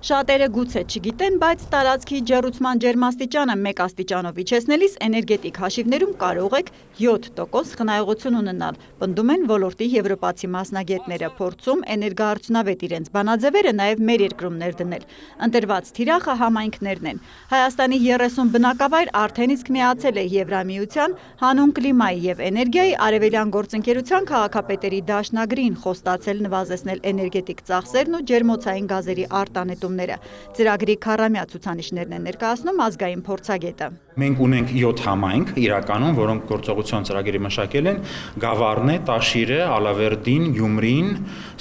Շատերը գուցե չգիտեն, բայց տարածքի ջեռուցման ջերմաստիճանը 1 աստիճանով իջեցնելիս էներգետիկ հաշիվներում կարող եք 7% խնայողություն ունենալ, պնդում են ոլորտի եվրոպացի մասնագետները, փորձում էներգոարդյունավետ իրենց բանաձևերը նաև մեր երկրում ներդնել։ Ընտրված թիրախը համայնքներն են։ Հայաստանի 30 բնակավայր արդեն իսկ միացել է Եվրամիության, հանուն կլիմայի և էներգիայի արևելյան գործընկերության քաղաքապետերի դաշնագրին, խոստացել նվազեցնել էներգետիկ ծախսերն ու ջերմոցային գազերի արտանետումները։ Ծրագրի քառամյա ցուցանիշներն են ներկայացնում ազգային փորձագետը։ Մենք ունենք 7 համայնք իրականում, որոնք գործողության ծրագրի մշակել են Գավառն է, Տաշիրը, Ալավերդին, Գյումրին,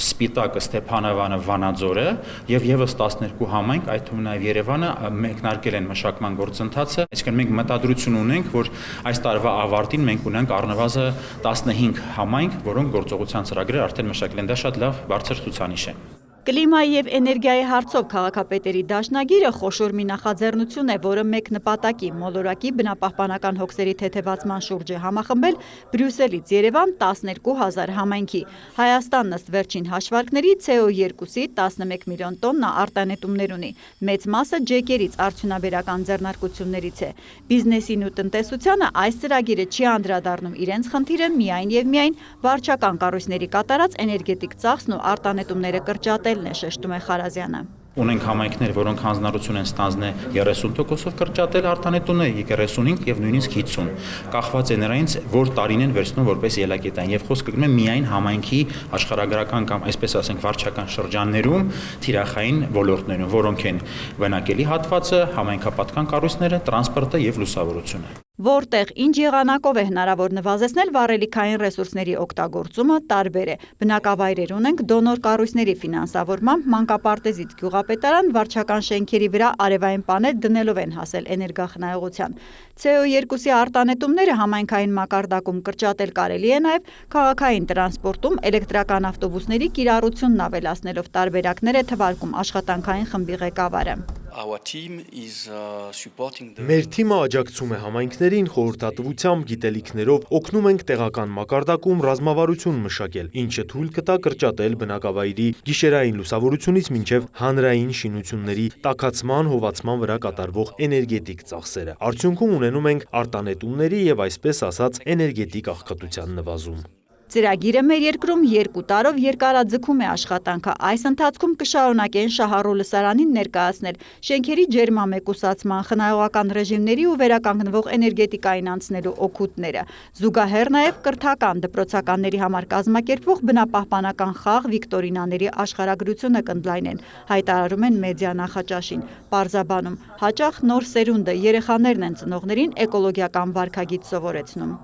Սպիտակը, Ստեփանավանը, Վանաձորը եւ եւս 12 համայնք, այդ թվում նաեւ Երևանը մեկնարկել են մշակման գործընթացը։ Այսինքն մենք մտադրություն ունենք, որ այս տարվա ավարտին մենք ունենք առնվազն 15 համայնք, որոնք գործողության ծրագրերը արդեն մշակել են։ Դա շատ լավ բարձր ցուցանիշ է։ Կլիմայի և էներգիայի հարցով քաղաքապետերի դաշնագիրը խոշոր մի նախաձեռնություն է, որը մեկ նպատակի մոլորակի բնապահպանական հոգսերի թեթևացման շուրջ է համախմբել Բրյուսելից Երևան 12,000 համայնքի։ Հայաստանն ըստ վերջին հաշվարկների CO2-ի 11 միլիոն տոննա արտանետումներ ունի։ Մեծ մասը ջեկերից արդյունաբերական ձեռնարկություններից է։ Բիզնեսին ու տնտեսությանը այս ծրագիրը չի անդրադառնում, իրենց խնդիրը միայն և միայն վարչական կառույցների կատարած էներգետիկ ծախսն ու արտանետումները կրճատել շեշտում է Խարազյանը։ Ունենք համայնքներ, որոնք հանձնառություն են ստանձնել 30%-ով կրճատել արտանետումները, 35 եւ նույնիսկ 50, կախված է նրանից, որ տարին են վերցնում որպես ելակետային, եւ խոսքը գնում է միայն համայնքի աշխարհագրական կամ այսպես ասենք վարչական շրջաններում թիրախային ոլորտներում, որոնք են բնակելի հատվածը, համայնքապատկան կառույցները, տրանսպորտը եւ լուսավորությունը։ Որտեղ ինչ եղանակով է հնարավոր նվազեցնել վառելիքային ռեսուրսների օգտագործումը տարբեր է։ Բնակավայրեր ունենք դոնոր կառույցների ֆինանսավորմամբ մանկապարտեզից գյուղապետարան վարչական շենքերի վրա արևային պանել դնելով են հասել էներգախնայողության։ CO2-ի արտանետումները համայնքային մակարդակում կրճատել կարելի է նաև քաղաքային տրանսպորտում էլեկտրական ավտոբուսների կիրառությունն ավելացնելով տարբերակներ է թվարկում աշխատանքային խմբի ղեկավարը։ Մեր թիմը աջակցում է համայնքներին խորհրդատվությամբ, գիտելիքներով, օգնում ենք տեղական մակարդակում ռազմավարություն մշակել, ինչը թույլ կտա կրճատել բնակավայրի գիշերային լուսավորությունից մինչև հանրային շինությունների տաքացման, հովացման վրա կատարվող էներգետիկ ծախսերը։ Արդյունքում ունենում ենք արտանետումների և այսպես ասած էներգետիկ աղքատության նվազում։ Ծրագիրը մեր երկրում 2 տարով երկարաձգում է աշխատանքը։ Այս ընթացքում կշարունակեն Շահառու լսարանին ներկայացնել շենքերի ջերմամեկուսացման, խնայողական ռեժիմների ու վերականգնվող էներգետիկային անցնելու օգուտները։ Զուգահեռ նաև կրթական դպրոցականների համար կազմակերպվող բնապահպանական խաղ վիկտորինաների աշխարհագրությունը կընդլայնեն, հայտարարում են մեդիա նախաճաշին։ Պարզաբանում, հաճախ նոր սերունդը երեխաներն են ծնողներին էկոլոգիական վարքագիծ սովորեցնում։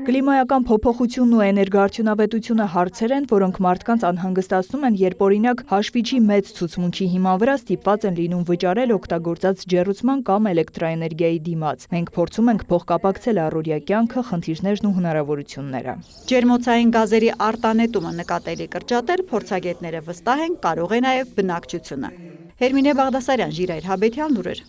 Կլիմայական փոփոխությունն ու էներգոարդյունավետությունը հարցեր են, որոնք մարդկանց անհանգստացնում են, երբ օրինակ հաշվիչի մեծ ցուցմունքի հիման վրա ստիպված են լինում վճարել օգտագործած ջեռուցման կամ էլեկտրաէներգիայի դիմաց։ Մենք փորձում ենք փոխկապակցել առօրյա կյանքը, խնդիրներն ու հնարավորությունները։ Ջերմոցային գազերի արտանետումը նկատելի կրճատել փորձագետները վստահ են կարող է նաև բնակչությունը։ Հերմինե Բաղդասարյան, Ժիրայր Հաբետյան, լուրեր։